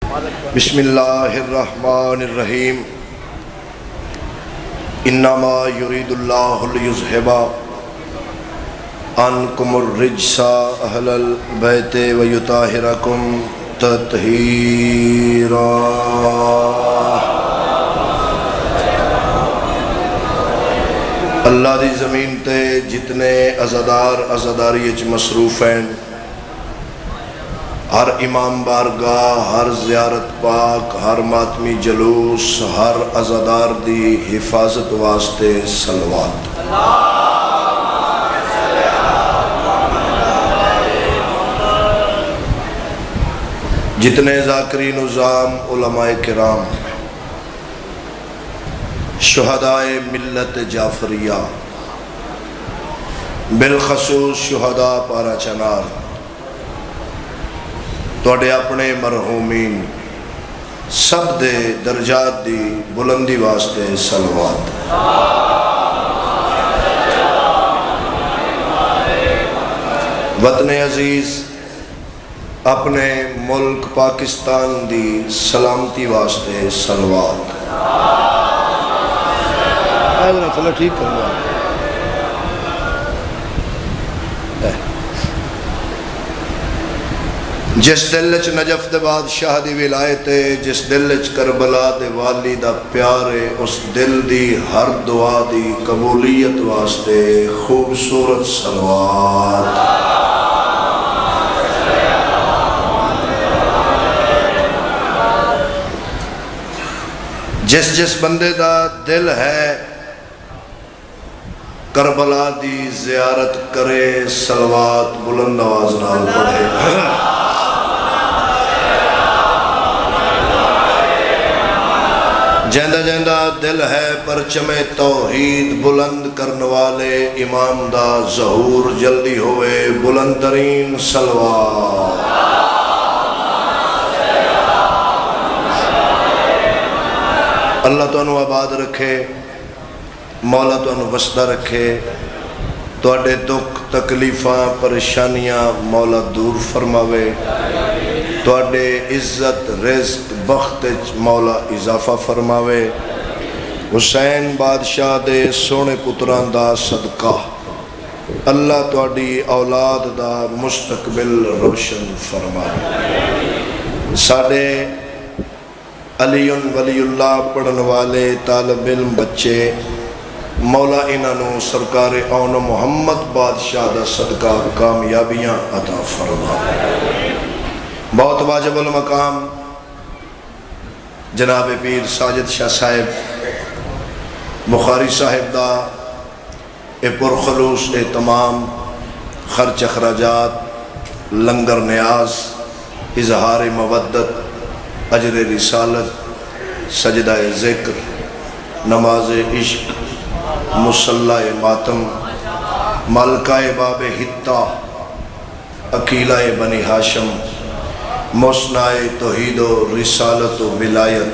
بسم اللہ الرحمن الرحیم انما یرید اللہ لیذھب عنکم الرجس اہل البیت ویطہرکم تطہیرا۔ اللہ دی زمین تے جتنے عزادار عزاداری اچ مصروف ہیں، ہر امام بارگاہ، ہر زیارت پاک، ہر ماتمی جلوس، ہر عزادار دی حفاظت واسطے صلوات۔ جتنے ذاکرین نظام علماء کرام، شہدائے ملت جعفریہ، بالخصوص شہداء پارا چنار، توڑے اپنے مرحومین سب دے درجات دی بلندی واسطے صلوات۔ وطن عزیز اپنے ملک پاکستان دی سلامتی واسطے صلوات۔ چلو ٹھیک کروا۔ جس دل چ نجف دے بادشاہ دی ولایت ہے، جس دل چ کربلا دے والی دا پیار ہے، اس دل دی ہر دعا دی قبولیت واسطے خوبصورت صلوات۔ جس بندے دا دل ہے کربلا دی زیارت کرے، صلوات بلند آواز نال پڑھے۔ جیندہ جیندہ دل ہے پرچم توحید بلند کرنے والے امام دا ظہور جلدی ہوئے، بلند ترین صلوات۔ اللہ تو انہوں آباد رکھے، مولا تو انہوں وسطہ رکھے، تو اڈے دکھ تکلیفاں پریشانیاں مولا دور فرماوے، تو اڈے عزت رزق بخت مولا اضافہ فرماوے۔ حسین بادشاہ دے سونے پتران دا صدقہ اللہ تو اڈی اولاد دا مستقبل روشن فرماوے۔ ساڑے علی ولی اللہ پڑھن والے طالب علم بچے مولا انہوں سرکار اون محمد بادشاہ دا صدقہ کامیابیاں عطا فرما۔ بہت واجب المقام جناب پیر ساجد شاہ صاحب بخاری صاحب دا اے پرخلوص اہتمام، خرچ اخراجات، لنگر نیاز، اظہار مودت، اجر رسالت، سجدہ ذکر، نماز عشق، مصلح ماتم، ملکہ باب حتہ، عقیلہ بنی ہاشم، مصنع توحید و رسالت و ولایت،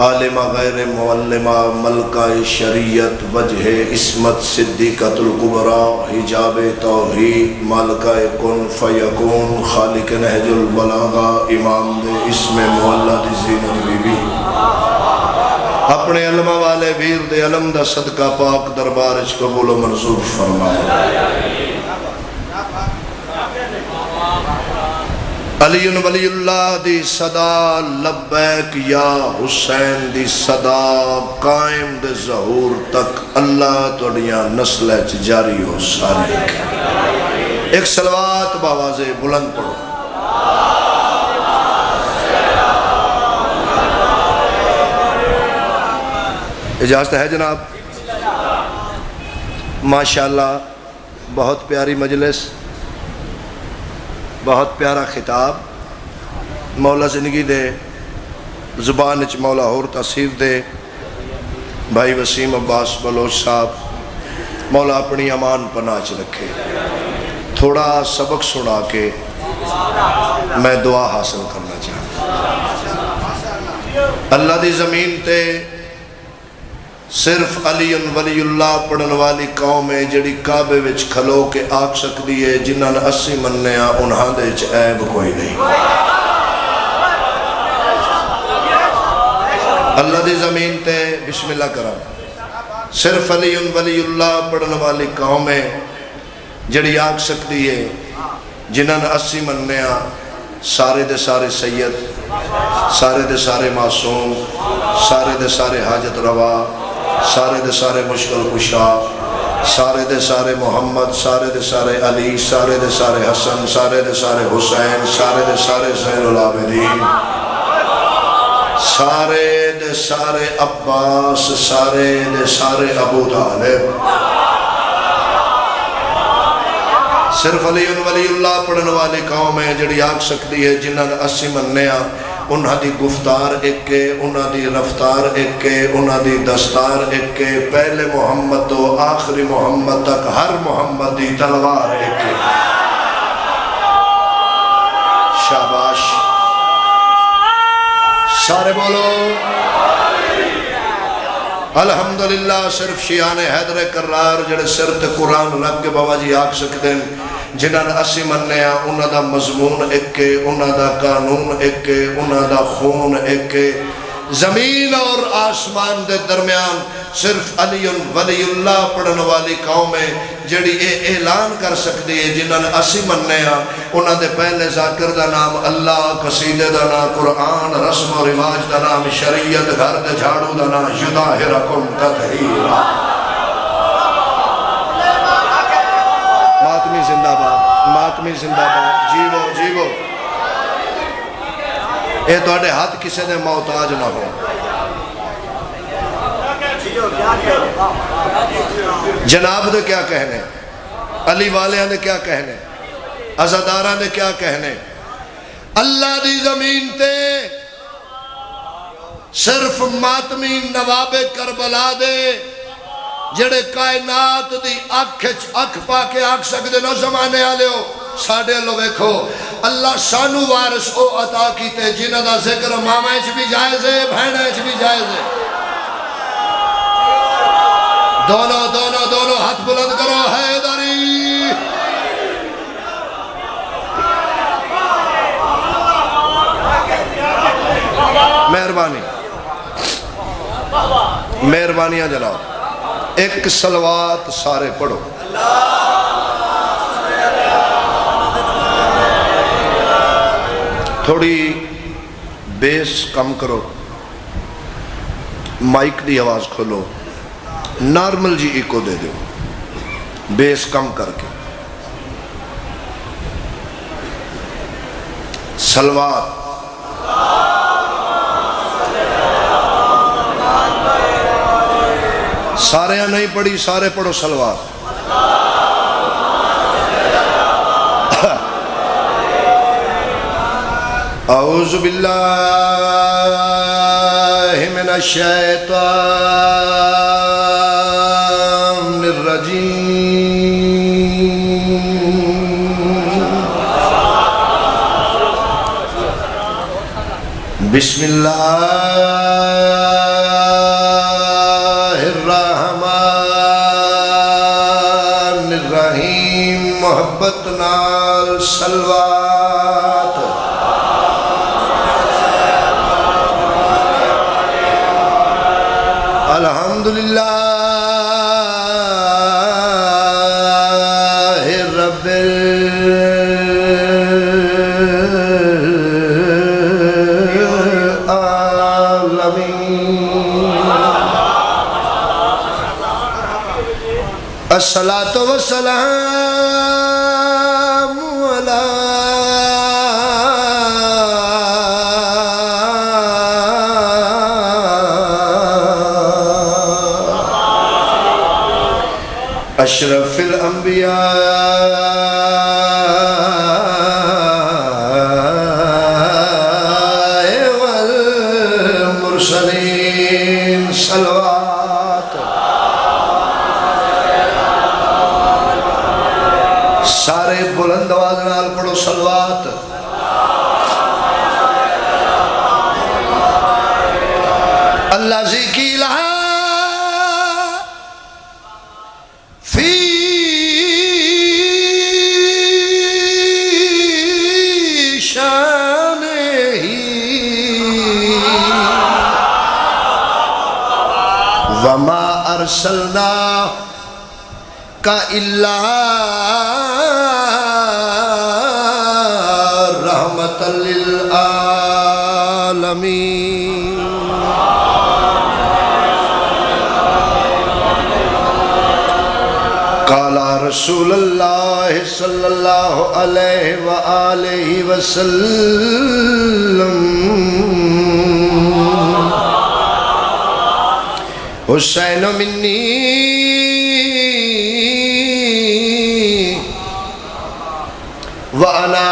عالمہ غیر معلمہ، ملکہ شریعت، وجہ عصمت، صدیقۃ الکبریٰ، حجاب توحید، ملکہ کن فیکون، خالق نہج البلاغہ، امام دے اسم محلہ دی زینت بی بی، اپنے علمہ والے ویر دے علم دا صدقہ پاک دربارش قبول و منظور فرمائے۔ علی ولی اللہ دی صدا لبیک یا حسین دی صدا قائم دے ظہور تک اللہ توڑیاں نسل جاری ہو ساری۔ ایک صلوات باواز بلند پڑھو۔ اجازت ہے جناب؟ ماشاءاللہ بہت پیاری مجلس، بہت پیارا خطاب، مولا زندگی دے زبان اچ مولا اور تاثیر دے۔ بھائی وسیم عباس بلوچ صاحب مولا اپنی امان پناہ چ رکھے۔ تھوڑا سبق سنا کے میں دعا حاصل کرنا چاہتا۔ اللہ دی زمین تے صرف علی ولی اللہ پڑھن والی قوم ہے جڑی کعبے وچ کھلو کے آکھ سکتی ہے جنہاں نے 80 مننے انہاں دے چ عیب کوئی نہیں۔ اللہ دی زمین تے بسم اللہ کرا صرف علی ولی اللہ پڑھن والی قوم ہے جڑی آگ سکتی ہے جنہاں نے 80 منیا سارے دے سارے سید سارے دے سارے معصوم سارے دے سارے حاجت روا سارے دے سارے مشکل کشا سارے دے سارے محمد سارے دے سارے علی سارے دے سارے حسن سارے دے سارے حسین سارے دے سارے زین العابدین سارے دے سارے عباس سارے دے سارے ابو طالب صرف علی ولی اللہ پڑھن والی قوم ہے جڑی آگ سکتی ہے جنہاں نے 80 منیا انہاں دی گفتار ایک ہے انہاں دی رفتار ایک ہے انہاں دی دستار ایک ہے پہلے محمد تو آخری محمد تک ہر محمد دی تلوار ایک ہے شاباش سارے بولو الحمدللہ صرف شیعان حیدر کرار جڑے سر تے قرآن رکھ کے بابا جی آگ سکتے ہیں جنہاں نے 80 منیا انہاں دا مضمون ایک ہے انہاں دا قانون ایک ہے انہاں دا خون ایک ہے زمین اور آسمان دے درمیان صرف علی ولی اللہ پڑھن والی قوم ہے جڑی اعلان کر سکتی ہے جنہاں نے 80 منیا انہاں دے پہلے ذاکر دا نام اللہ قصیدے دا نام قرآن رسم و رواج دا نام شریعت گھر دے جھاڑو دا نام یطہرکم تطہیرا ماتمی زندہ باد ماتمی زندہ باد جیو جیو اے توڑے ہاتھ کسے دے محتاج نہ ہو جناب دے کیا کہنے علی والیاں دے کیا کہنے عزاداراں دے کیا کہنے اللہ دی زمین تے صرف ماتمی نواب کربلا دے جڑے کائنات دی اکھ پا کے آکھ سکتے نو زمانے آلے ہو ساڑھے لو ویکھو اللہ سانو وارث او عطا کیتے جنہ دا ذکر مامائچ بھی جائز ہے بھینائچ بھی جائز ہے دونوں دونوں دونوں ہاتھ بلند کرو حیدری مہربانی مہربانیاں جلاؤ ایک صلوات سارے پڑھو تھوڑی بیس کم کرو مائک دی آواز کھولو نارمل جی ایکو دے دو بیس کم کر کے صلوات سارے نہیں پڑھی سارے پڑھو صلوات اعوذ باللہ من الشیطان الرجیم بسم اللہ محبت نال صلوات الحمدللہ رب العالمین الصلاة والسلام اشرف الانبیاء والمرسلین صلوات سارے بلند آواز نال پڑھو صلوات اللہ ذکی لہا وما ارسلناک الا رحمۃ للعالمین. قال رسول اللہ صلی اللہ علیہ وآلہ وسلم حسین منی وَأَنَا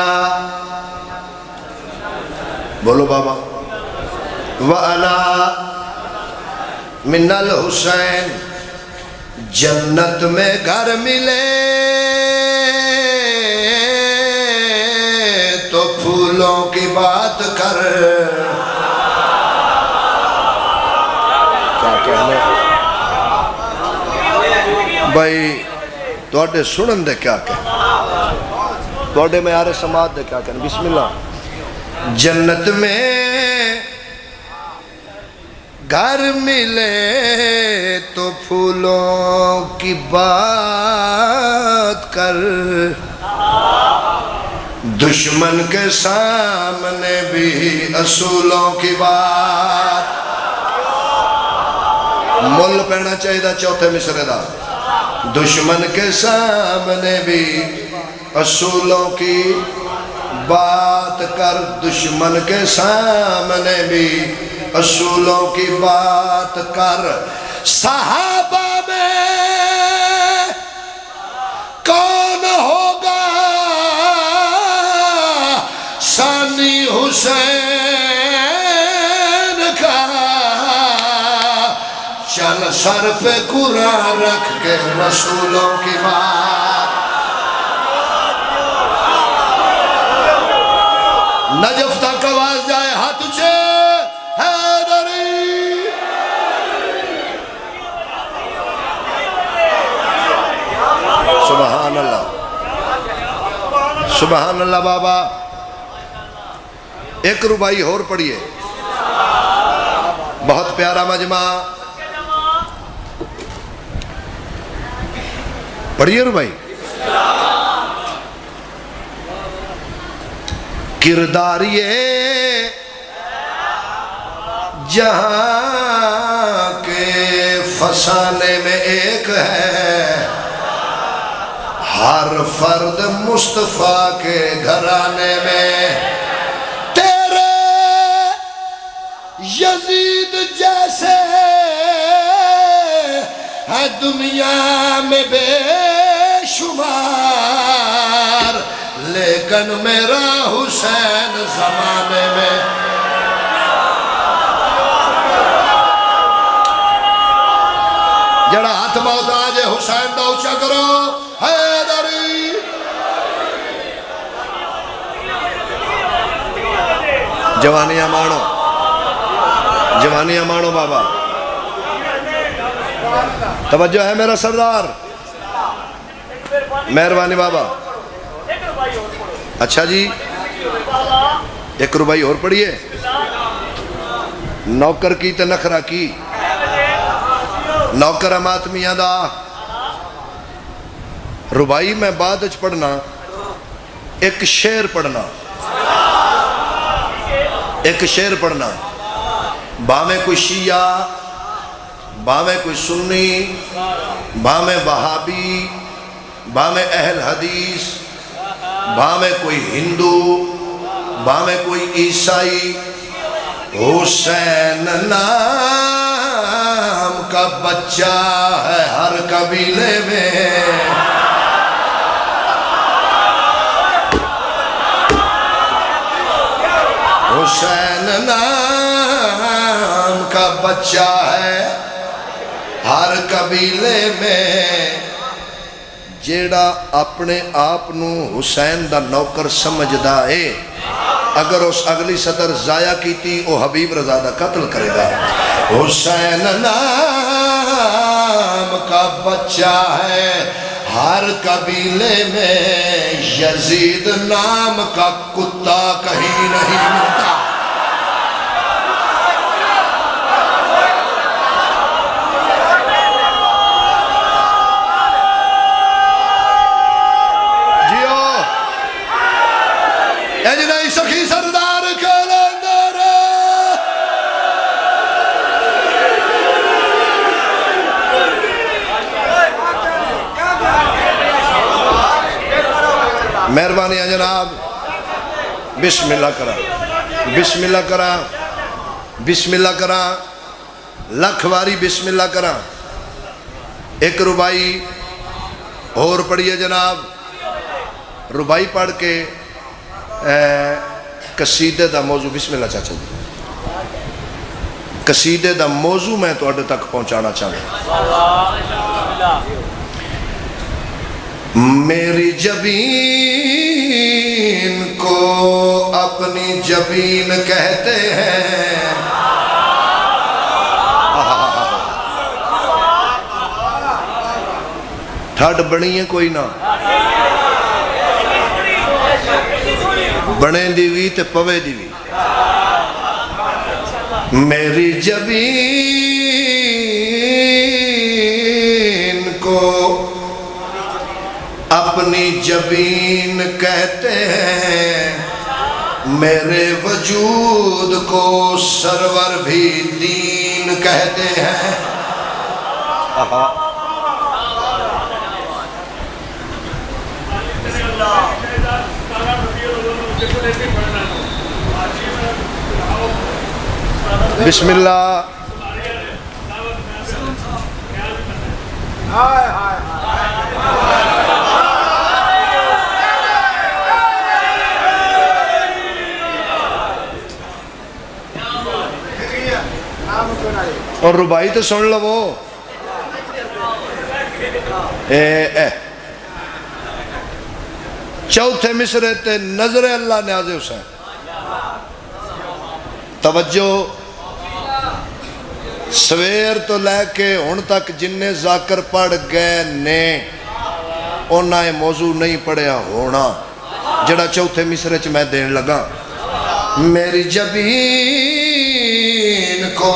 بولو بابا وَأَنَا مِنَ الحسین. جنت میں گھر ملے تو پھولوں کی بات کر. کیا کہنا بھائی توڑے سنن دے کیا کہنا توڑے میں آرے سماعت دے کیا کہنا. بسم اللہ. جنت میں گھر ملے تو پھولوں کی بات کر. دشمن کے سامنے بھی اصولوں کی بات. مل پہنا چاہیے دا چوتھے مصرے دا. دشمن کے سامنے بھی اصولوں کی بات کر. دشمن کے سامنے بھی اصولوں کی بات کر. صحابہ میں کون ہوگا ثانی حسین کا. چل سر پہ قرآن رکھ کے رسولوں کی بات. نجف تک آواز جائے ہاتھ اچھے. سبحان اللہ سبحان اللہ. بابا ایک ربائی اور پڑھئے. بہت پیارا مجمع پڑھئے ربائی. کردار یہ جہاں کے فسانے میں ایک ہے. ہر فرد مصطفیٰ کے گھرانے میں. تیرے یزید جیسے ہے دنیا میں بے شمار. لیکن میرا حسین زمانے میں. جڑا ہاتھ موت آجے حسین دا اچھا کرو. حیدری جوانیاں مانو جوانیاں مانو. بابا توجہ ہے میرا سردار. مہربانی بابا. اچھا جی ایک ربائی اور پڑھئے. نوکر کی تے نخرہ کی. نوکر امات میاں دا. ربائی میں بعد اچھ پڑھنا ایک شعر پڑھنا. ایک شعر پڑھنا. باویں کوئی شیعہ باویں کوئی سنی باویں وہابی باویں اہل حدیث باویں کوئی ہندو باویں کوئی عیسائی. حسین نام کا بچہ ہے ہر قبیلے میں. حسین نام کا بچہ ہے ہر قبیلے میں. جیڑا اپنے آپ نو حسین دا نوکر سمجھدا ہے اگر اس اگلی صدر ضائع کیتی او حبیب رضا دا قتل کرے گا. حسین نام کا بچہ ہے ہر قبیلے میں. یزید نام کا کتا کہیں نہیں ملتا. مہربانی ہے جناب بسم اللہ کرا بسم اللہ کرا بسم اللہ کرا لکھ واری بسم اللہ کرا ایک ربائی اور پڑھیے جناب ربائی پڑھ کے قصیدے دا موضوع بسم اللہ چاچا جی قصیدے دا موضوع میں تو اڈے تک پہنچانا چاہتا میری جبین کو اپنی جبین کہتے ہیں ٹھاڈ بنی ہے کوئی نہ بنے دیوی تے پوے دیوی میری جبین کو اپنی جبین کہتے ہیں میرے وجود کو سرور بھی دین کہتے ہیں بسم اللہ اور ربائی تو سن لو وہ چوتھے مصرے تے نظر اللہ نیاز حسین توجہ سویر تو لے کے ہن تک جننے ذاکر پڑھ گئے نے انہاں یہ موضوع نہیں پڑھیا ہونا جڑا چوتھے مصرے چ میں دین لگا میری جبین کو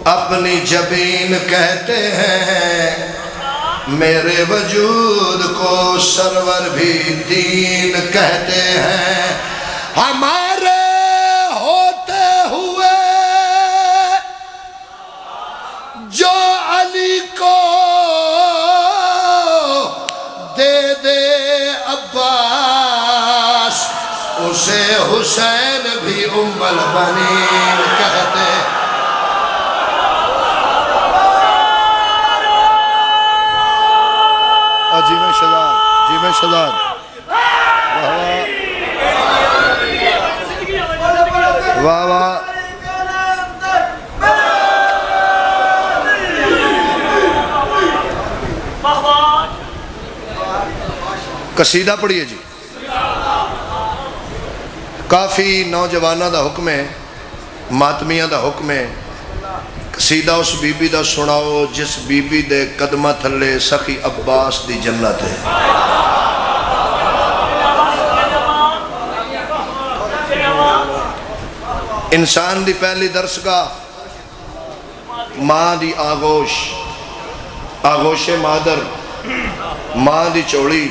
اپنی جبین کہتے ہیں میرے وجود کو سرور بھی دین کہتے ہیں ہمارے ہوتے ہوئے جو علی کو دے دے عباس اسے حسین بھی ام البنین کہتے ہیں جی میں شہزاد جی میں شہزاد واہ واہ قصیدہ پڑھیے جی کافی نوجوانہ دا حکم ہے ماتمیہ دا حکم ہے قصیدہ اس بی بی دا سناؤ جس بی بی دے قدمہ تھلے سخی عباس دی جنت ہے انسان دی پہلی درسگاہ ماں دی آغوش آغوش مادر ماں دی چوڑی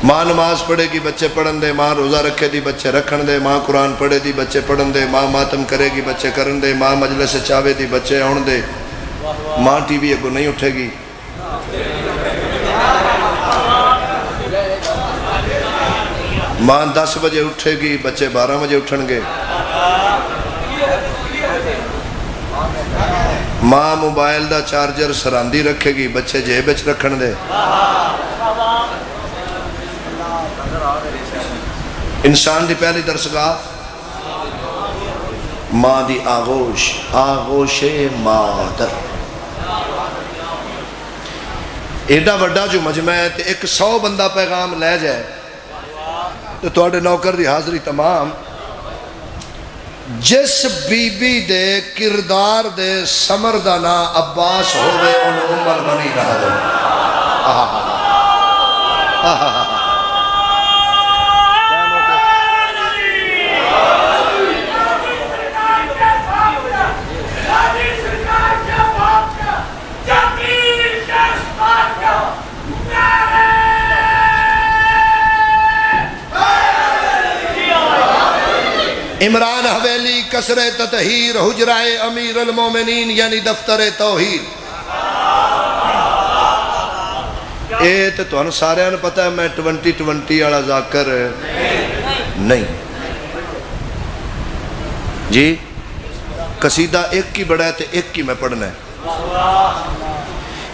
ماں نماز پڑھے گی بچے پڑھن دے ماں روزہ رکھے دی بچے رکھن دے ماں قرآن پڑھے دی بچے پڑھن دے ماں ماتم کرے گی بچے کرن دے ماں مجلس چاوے دی بچے آن دے ماں ٹی وی اگو نہیں اٹھے گی ماں 10 بجے اٹھے گی بچے 12 بجے اٹھن گے ماں موبائل دا چارجر سراندی رکھے گی بچے جیب وچ رکھن دے انسان دی پہلی درسگاہ ماں دی آغوش آغوش مادر ایڈا وڈا جو مجمع ہے 100 بندہ پیغام لے جائے تو توڑے نوکر دی حاضری تمام جس بی بی دے کردار دے سمر دا نا عباس ہوئے ان عمر بنی رہا دے عمران حویلی کسر تطہیر حجرائے امیر المومنین یعنی دفتر توحید اے تے تہن سارے نے پتہ ہے میں 2020 والا ذاکر نہیں جی قصیدہ ایک ہی بڑا ہے تے ایک ہی میں پڑھنا ہے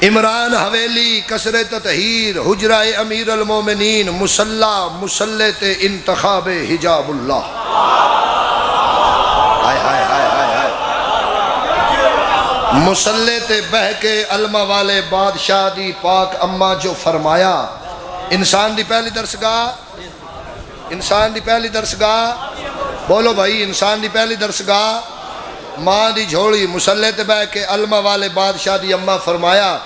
عمران حویلی کسر تطہیر حجرہ امیر المومنین مسلح مسلط انتخاب حجاب اللہ مسلط بہ کے علمہ والے بادشاہ دی پاک اماں جو فرمایا انسان دی پہلی درسگاہ بولو بھائی انسان دی پہلی درسگاہ ماں دی جھوڑی مسلط بہ کے علمہ والے بادشاہ دی اماں فرمایا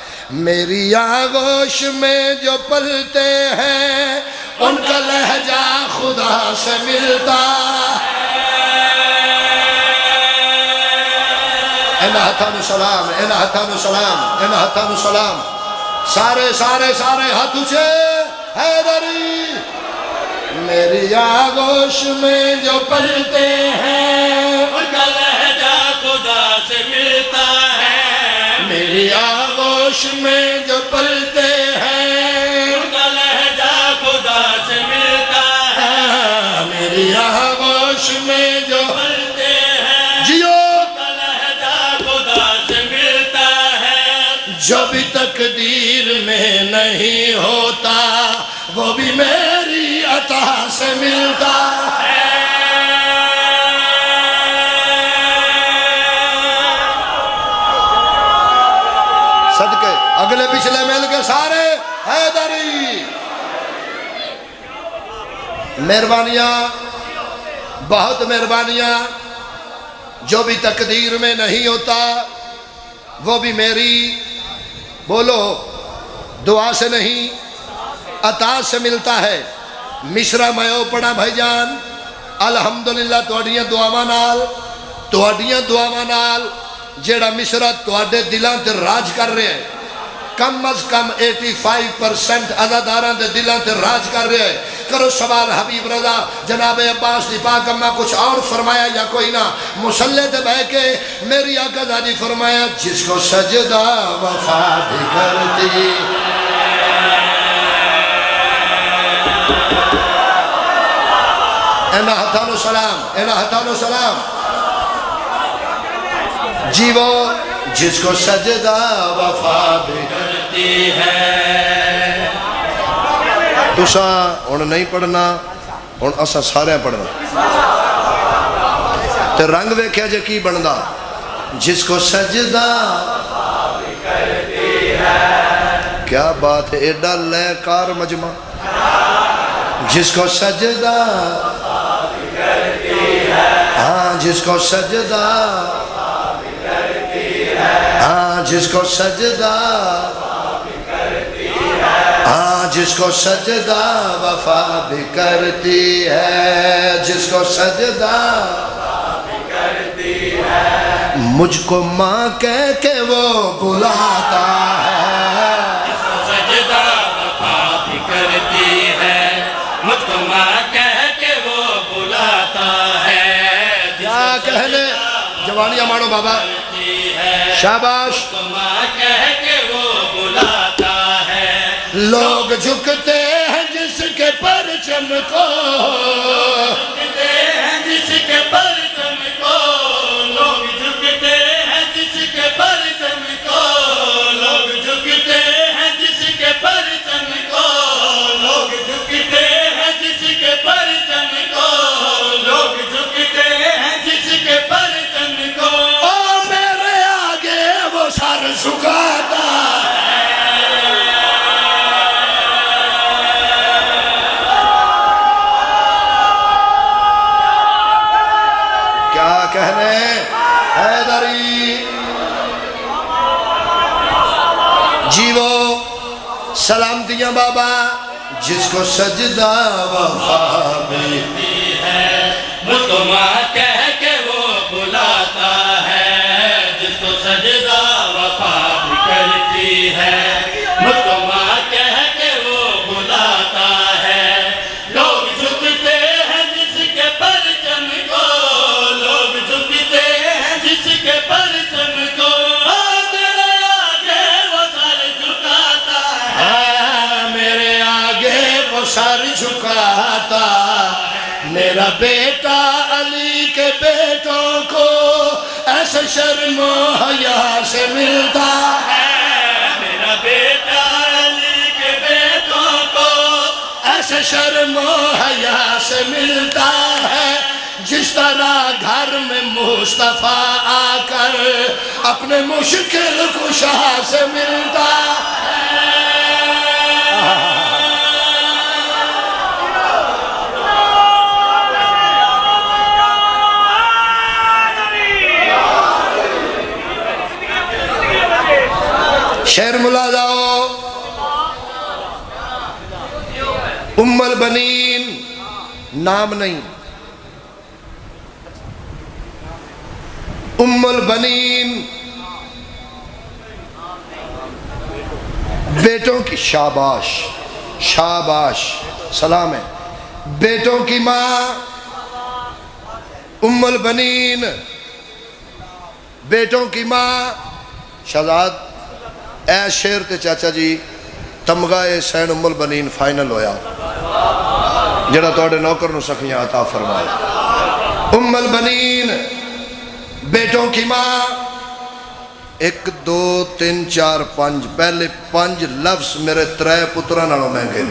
میری آغوش میں جو پلتے ہیں ان کا لہجہ خدا سے ملتا ہتھانو سلام سارے ہاتھ اچھے حیدری میری آغوش میں جو پلتے ہیں ان کا لہجہ خدا سے ملتا ہے میری آغوش میں جو پلتے ہیں ان کا لہجہ خدا سے ملتا ہے میری آغوش میں جو پلتے ہیں جیو ان کا لہجہ خدا سے ملتا ہے جو بھی تقدیر میں نہیں ہوتا وہ بھی میری عطا سے ملتا ہے صدقے اگلے پچھلے مل کے سارے حیدری مہربانیاں بہت مہربانیاں جو بھی تقدیر میں نہیں ہوتا وہ بھی میری بولو دعا سے نہیں عطا سے ملتا ہے مشرا میں پڑھا بھائی جان الحمدللہ تواڈیاں دعاواں نال جیڑا مشرا تواڈے دلاں تے راج کر رہے ہیں کم از کم 85% عزاداراں دے دلاں تے راج کر رہے ہیں کرو سوال حبیب رضا جناب عباس دی پاک اماں کچھ اور فرمایا یا کوئی نہ مصلی تے بہ کے میری آقا زادی فرمایا جس کو سجدہ وفا بھی کرتی اینا ہتھانو سلام جیو جس کو سجدہ وفا بھی کرتی ہے تساں ہن نہیں پڑھنا ہن اساں سارے پڑھنا تے رنگ ویکھیا جے کی بندا جس کو سجدہ کیا بات ہے ایڈا لے کار مجمع جس کو سجدہ ہاں جس کو سجدہ ہاں جس کو سجدہ ہاں جس کو سجدہ وفا بھی کرتی ہے جس کو سجدہ مجھ کو ماں کہہ کے وہ بلاتا ہے جس کو سجدہ وفا بھی کرتی ہے مجھ کو ماں کہہ کے وہ بلاتا ہے کیا کہنے جوانیاں مانو بابا شاباش ماں کہہ کے وہ بلاتا ہے لوگ جھکتے ہیں جس کے پرچم کو جھکتے ہیں جس کے پرچم کو لوگ جھکتے ہیں جس کے پرچم کو لوگ جھکتے ہیں جس کے پرچم کو لوگ جھکتے ہیں جس کے پرچم کو لوگ جھکتے ہیں جس کے پرچم کو او میرے آگے وہ سر جھکاتا کیا کہنے حیدری جیو سلامتیاں بابا جس کو سجدہ وفا بھی مجھ کو ماں کہہ کے وہ بلاتا ہے جس کو سجدہ وفا بھی کرتی ہے مجھ کو ماں کہہ کے وہ بلاتا ہے لوگ جھکتے ہیں جس کے پرچم کو لوگ جھکتے ہیں جس کے پرچم کو تیرے آگے وہ سر جھکاتا ہے میرا بیٹا علی کے بیٹوں کو ایسے شرم و حیا سے ملتا ہے، میرا بیٹا علی کے بیٹوں کو ایسے شرم و حیا سے ملتا ہے، جس طرح گھر میں مصطفیٰ آ کر اپنے مشکل کشا سے ملتا ہے۔ شعر ملا جاؤ، ام البنین نام نہیں، ام البنین بیٹوں کی شاباش، شاباش سلام ہے، بیٹوں کی ماں ام البنین، بیٹوں کی ماں شہزاد اے شیر تے چاچا جی تمغہ سین ام البنین فائنل ہویا جڑا توڑے نوکر نو سخیاں عطا فرمائے۔ ام البنین بیٹوں کی ماں، 1 2 3 4 5 پہلے 5 لفظ میرے 3 پترہ نالوں میں گئے۔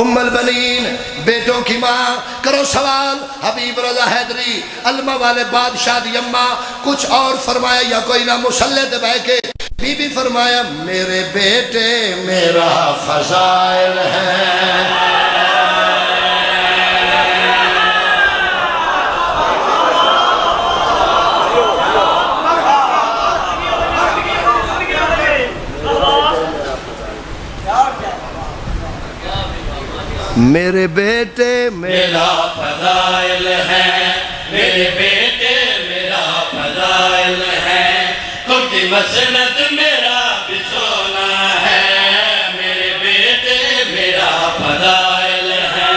ام البنین بیٹوں کی ماں، کرو سوال حبیب رضا حیدری علمہ والے بادشاہ دی اماں، کچھ اور فرمایا یا کوئی نہ مسلح دے بہ کے بی بی فرمایا میرے بیٹے میرا فضائل ہے، میرے بیٹے میرا فضائل ہے، میرے بیٹے میرا فضائل ہے، خود کی مسند میرا بچھونا ہے، میرے بیٹے میرا فضائل ہے۔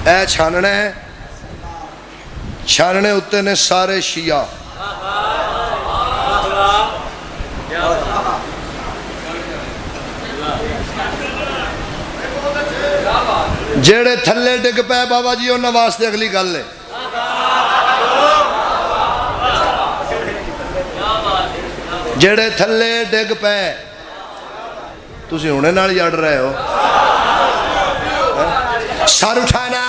اے چھاننے چھاننے اتے نے سارے شیعہ جیڑے تھلے ڈگ پہ بابا جی انہاں واسطے اگلی گل ہے، جیڑے تھلے ڈگ پہ تسی ہونے نال یاڑ رہے ہو، سر اٹھانا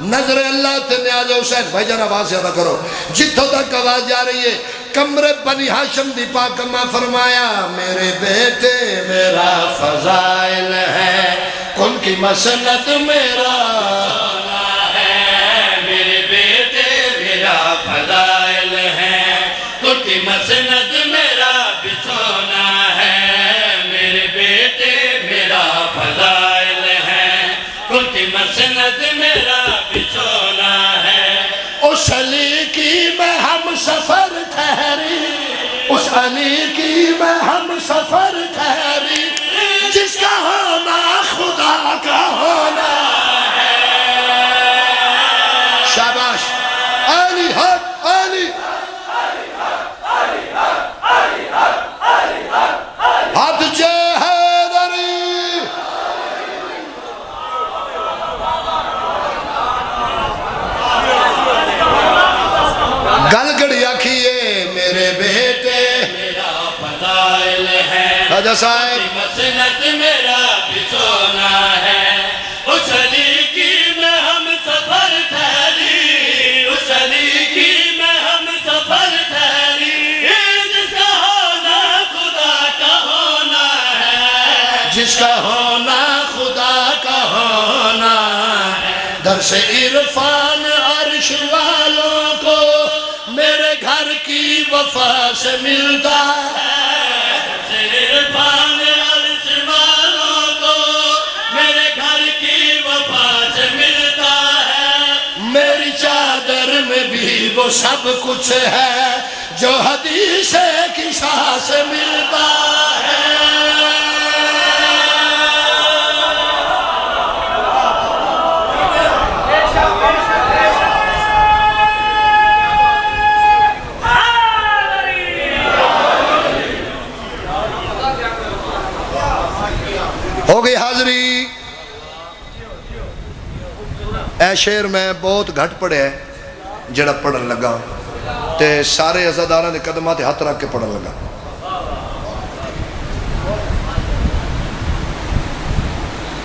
نظر اللہ تے نیاز حسین بھائی جان آواز زیادہ کرو، جتوں تک آواز جا رہی ہے، کمرے بنی ہاشم دی پاک اماں فرمایا میرے بیٹے میرا فضائل ہے، کن کی مسند میرا ہے، میرے بیٹے میرا فضائل ہے، خود کی مسند میرا بچھونا ہے، میرے بیٹے میرا فضائل ہے، خود کی مسند میرا بچھونا ہے۔ اس علی کی میں ہم سفر ٹھہری، اس علی کی میں ہم سفر ٹھہری، جس کا ہونا خدا کا ہونا ہے۔ شاباش علی حق علی حد جے حیدری، گل گڑی آکھیے میرے بیٹے میرا فضائل ہے، راجہ صاحب مسند میرا بچھونا ہے، اس علی کی میں ہم سفر ٹھہری، اس علی کی میں ہم سفر ٹھہری، جس کا ہونا خدا کا ہونا ہے، جس کا ہونا خدا کا ہونا ہے، درس عرفان عرش والوں کو میرے گھر کی وفا سے ملتا ہے، عرفان عرش والوں کو میرے گھر کی وفا سے ملتا ہے، میری چادر میں بھی وہ سب کچھ ہے جو حدیث کی شاہ سے ملتا ہے۔ گئی حاضری اے شعر میں بہت گھٹ پڑھے ہے جڑا پڑھن لگا تے سارے عزاداراں دے قدماں تے ہاتھ رکھ کے پڑھن لگا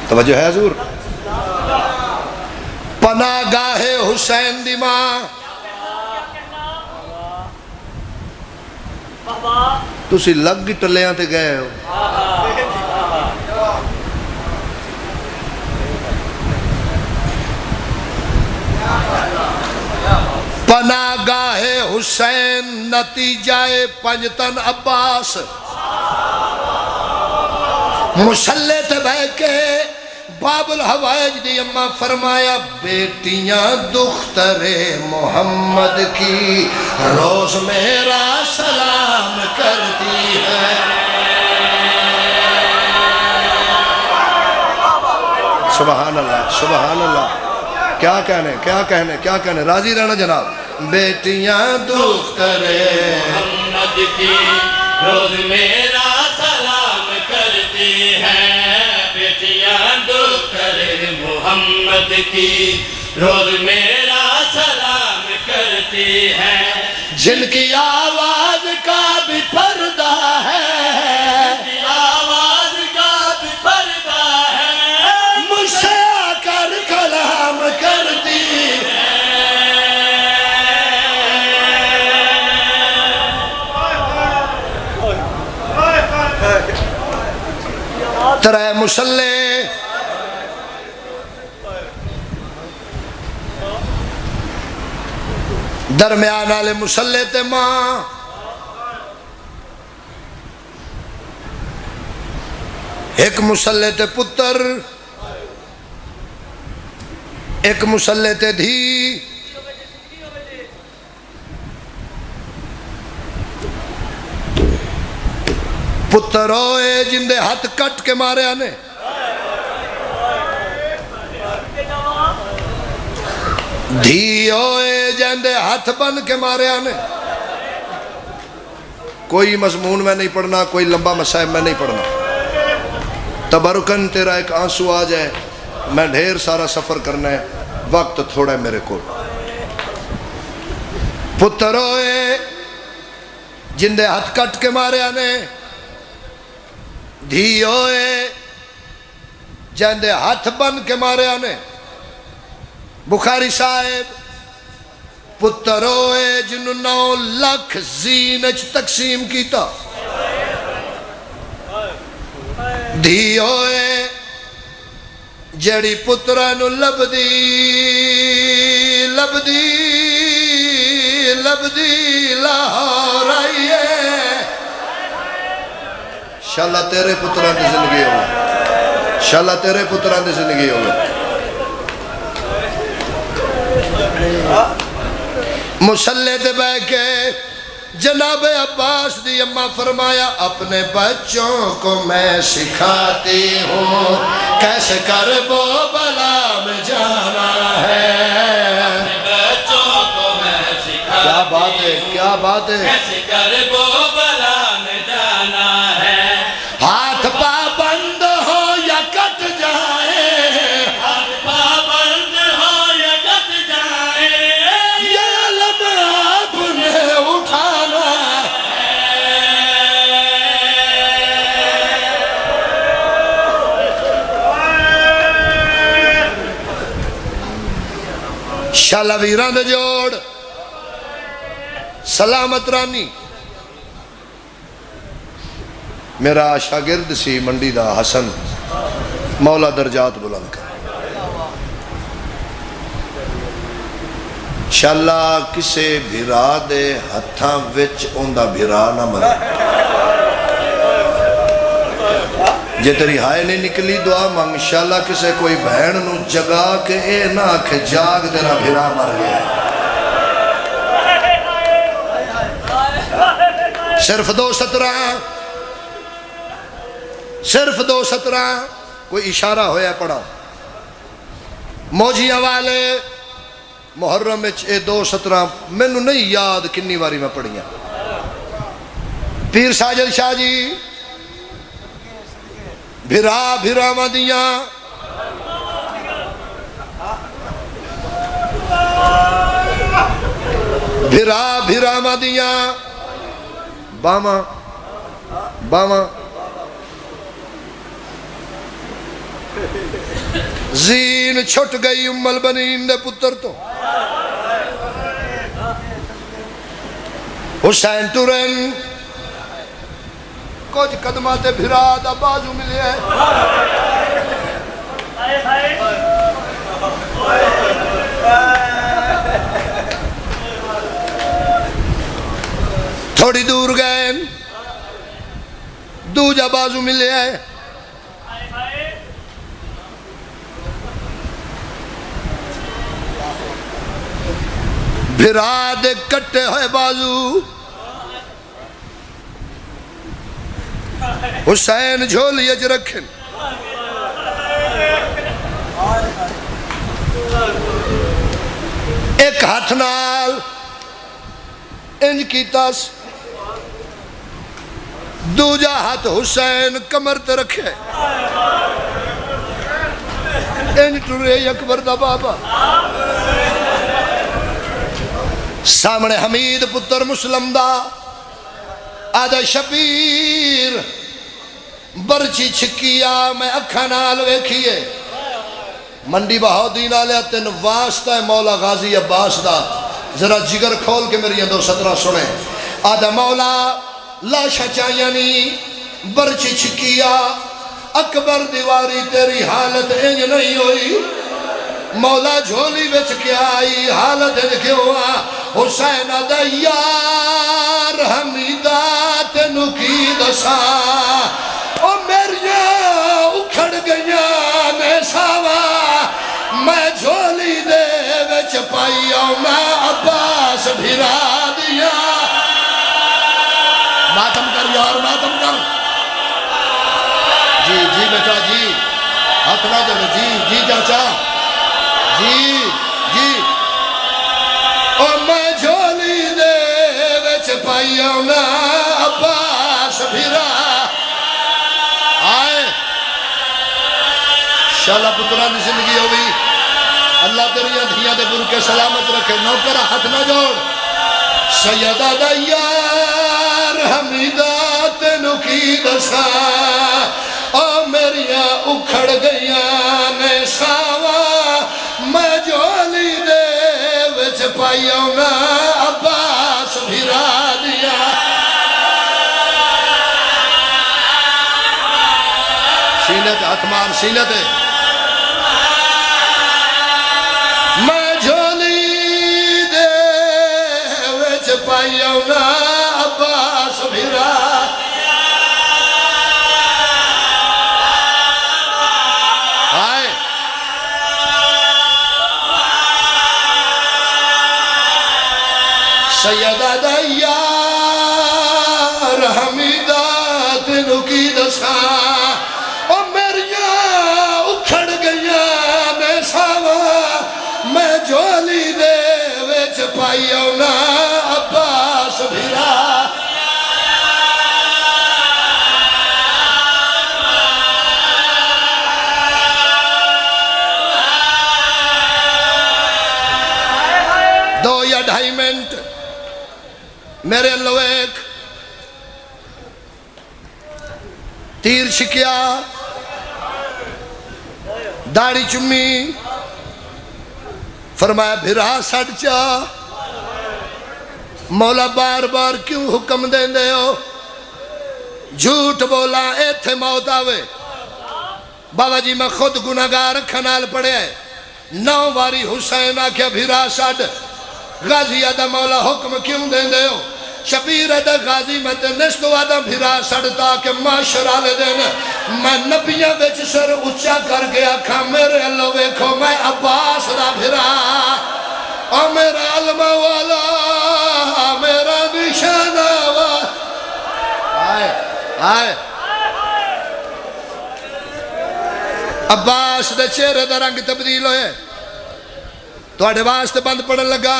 توجہ ہے حضور پناہ گاہ حسین دی ماں تسی لگ گی ٹلیاں تے گئے ہو پناہ گاہ حسین نتیجہ پنجتن عباس مسلح تے بہ کے باب الحوائج دی اماں فرمایا بیٹیاں دختر محمد کی روز میرا سلام کرتی ہے سبحان اللہ سبحان اللہ کیا کہنے راضی رہنا جناب بیٹیاں دختر محمد کی روز میرا سلام کرتی ہیں بیٹیاں دختر محمد کی روز میرا سلام کرتی ہیں جن کی آواز کا بھی پردہ ہے آواز کا بھی پردہ ہے مجھ سے آ کر کلام کرتی ترے مسلح درمیان والے مسلح تے ماں ایک مسلح تے پتر ایک مسلح تے دھی پتر ہوئے جن دے ہاتھ کٹ کے مارے آنے دھی ہوئے جن دے ہاتھ بن کے مارے آنے کوئی مضمون میں نہیں پڑھنا کوئی لمبا مسائب میں نہیں پڑھنا تبرکن تیرا ایک آنسو آ جائے میں ڈھیر سارا سفر کرنا ہے وقت تھوڑا ہے میرے کو پتر ہوئے جن دے ہاتھ کٹ کے مارے آنے دھی ہوئے جن دے ہاتھ بن کے مارے آنے بخاری صاحب پتر ہوئے جنہوں 9 لاکھ زینچ تقسیم کیتا دھی ہوئے جڑی پترانو لبدی لاہور آئیے شاءاللہ تیرے پتران دی زندگی ہوئے شاءاللہ تیرے پتران دی زندگی ہوئے مسلح تے بہ کے جناب عباس دی اماں فرمایا اپنے بچوں کو میں سکھاتی ہوں کیسے کربو بلا میں جانا ہے اپنے بچوں کو میں سکھاتی ہوں کیا بات ہے کیسے کربو بلا میں جانا ہے ہاتھ پابند ہو یا کٹ جائے ہاتھ پابند ہو یا کٹ جائے یہ علم آپ نے اٹھانا شالا ویران دے جوڑ سلامت رانی میرا شاگرد سی منڈی دا حسن مولا درجات بلند کر شالا کسے بھرا دے ہتھاں وچ اندہ بھرا نہ مرے جے تیری ہائے نہیں نکلی دعا مانگ شالا کسے کوئی بہن نو جگا کے اے نہ کہ جاگ تیرا بھرا مر گیا صرف 2 سطرہ کوئی اشارہ ہویا پڑھا موجیاں والے محرم اے 2 سطرہ میں نو نہیں یاد کنی واری میں پڑھیاں پیر ساجد شاہ جی بھرا بھراواں دیاں بھرا بھراواں دیاں باواں باواں زین چھٹ گئی ام البنین دے پتر تو حسین ٹورن کچھ قدمہ تے بھرا دا بازو ملے ہے تھوڑی دور گئے دوجا بازو ملے ہے بھرا دے کٹے ہوئے بازو حسین جھولی اج رکھیں ایک ہاتھ نال انج کی تاس دوجا ہاتھ حسین کمر تے رکھے انج ٹرے اکبر دا بابا سامنے حمید پتر مسلم دا آدھا شبیر برچی چھکیا میں اکھا نال ویکھیے منڈی بہاؤدین آلے تین واسطہ ہے مولا غازی عباس دا ذرا جگر کھول کے میری دو سطرہ سنیں آدھا مولا لاشا چاہیانی برچی چھکیا اکبر دیواری تیری حالت انج نہیں ہوئی مولا جھولی بچ کے آئی حالت انج کیوں حسین آدھا یار حمیدہ تینو کی دسا او میریاں اکھڑ گیاں میں ساوا میں جھولی دے وچ پائی میں عباس بھرا دیا ماتم کر یار ماتم کر جی جی بیٹا جی ہاتھ نہ دو جی جی چاچا جی جی او میں جھولی دے وچ پائی میں عباس بھرا آئے شالا پتران زندگی ہوئی اللہ تیریاں دھیاں دے برکے سلامت رکھے نوکرہ ہاتھ نہ جوڑ سیدہ دا یار حمیدہ تینو کی دسا او میریاں اکھڑ گیاں نے ساوا میں جھولی دے وچ پائیوں میں عباس بھرا دیا سینت ہاتھ مار سینت ہے میں جھولی دے وچ پائیوں میں عباس بھرا آئے سیدہ دا یار حمیدہ تینو کی دسا او میریاں اکھڑ گیاں میں ساوا میں جھولی دے وچ پائیوں نا عباس بھرا دو یا ڈھائی منٹ میرے اللہ ایک تیر چھکیا داڑھی چمی فرمایا بھرا سڑ چا مولا بار بار کیوں حکم دیں دے ہو جھوٹ بولا ایتھے موت آوے بابا جی میں خود گناہگار کھنال پڑے ہے 9 باری حسین آکھیا بھرا سڑ غازی آدھا مولا حکم کیوں دیں دے ہو شبیر آدھا غازی میں تے نشتو آدھا بھرا سڑتا کہ معاشرہ لے دینا میں نبیاں بچ سر اچھا کر گیا کھا میرے اللہ ویکھو میں عباس دا بھرا او میرا علمہ والا میرا نشانہ والا آئے آئے عباس دے چہرے دا رنگ تبدیل ہوئے توڑے واسطے بند پڑھن لگا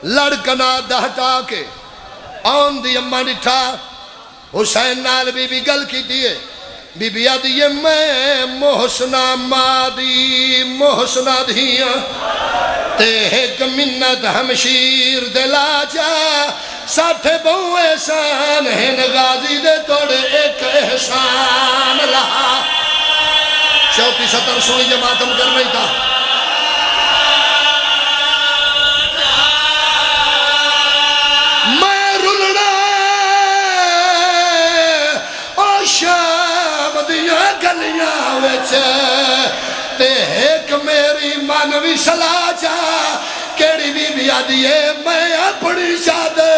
لڑکنا دہتا کے آن دی اممہ نٹھا حسین نال بی بی گل کی دیئے بی بی آدھی میں محسنہ مادی محسنہ دھیاں تے ایک منت ہمشیر دلا جا ساتھ بہو احسان ہیں غازی دے توڑے ایک احسان لہا 34 سوئی جماعتم کر رہی تھا میں رلنا او شام دیا گلیاں ویچے تے ایک میری مانوی صلاح جا کیڑی بی بی آدھیے میں اپنی شادے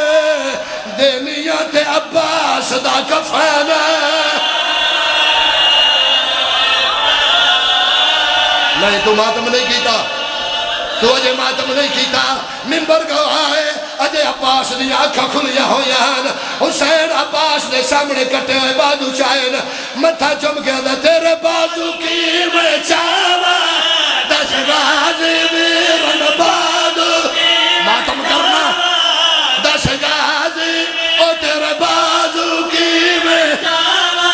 دینیا تے عباس دا کفانا نہیں تو ماتم نہیں کیتا تو اجے ماتم نہیں کیتا ممبر گواہ اجے عباس دیا آنکھا کھلیا ہویان حسین عباس نے سامنے کٹے ہوئے بادو چاہین متھا چم کے دا تیرے بادو کی میں چاہوا دس غازی بیرن بادو ماتم کرنا دس غازی او تیرے بادو کی میں چاہوا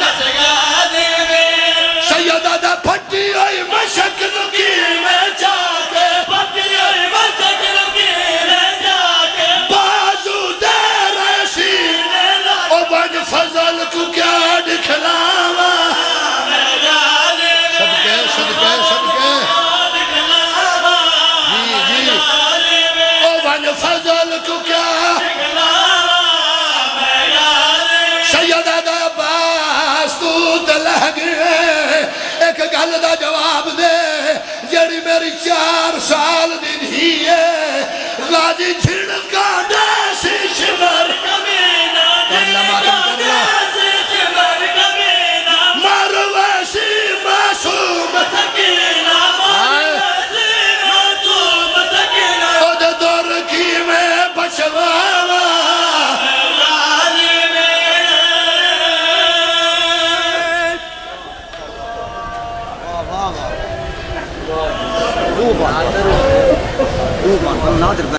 دس غازی بیرن سیدہ دا پھٹی ہوئی مشکل کی میں چاہتے پھٹی ہوئی مشکل کی میں چاہتے بازو دے رسی او بن فضل کو کیا دکھلاوا صدقے صدقے صدقے جی جی او بن فضل کو کیا سیدہ دا باس تو دلہ گئے ایک گل دا جواب دے جڑی میری 4 سال دن ہی ہے غازی جھڑکا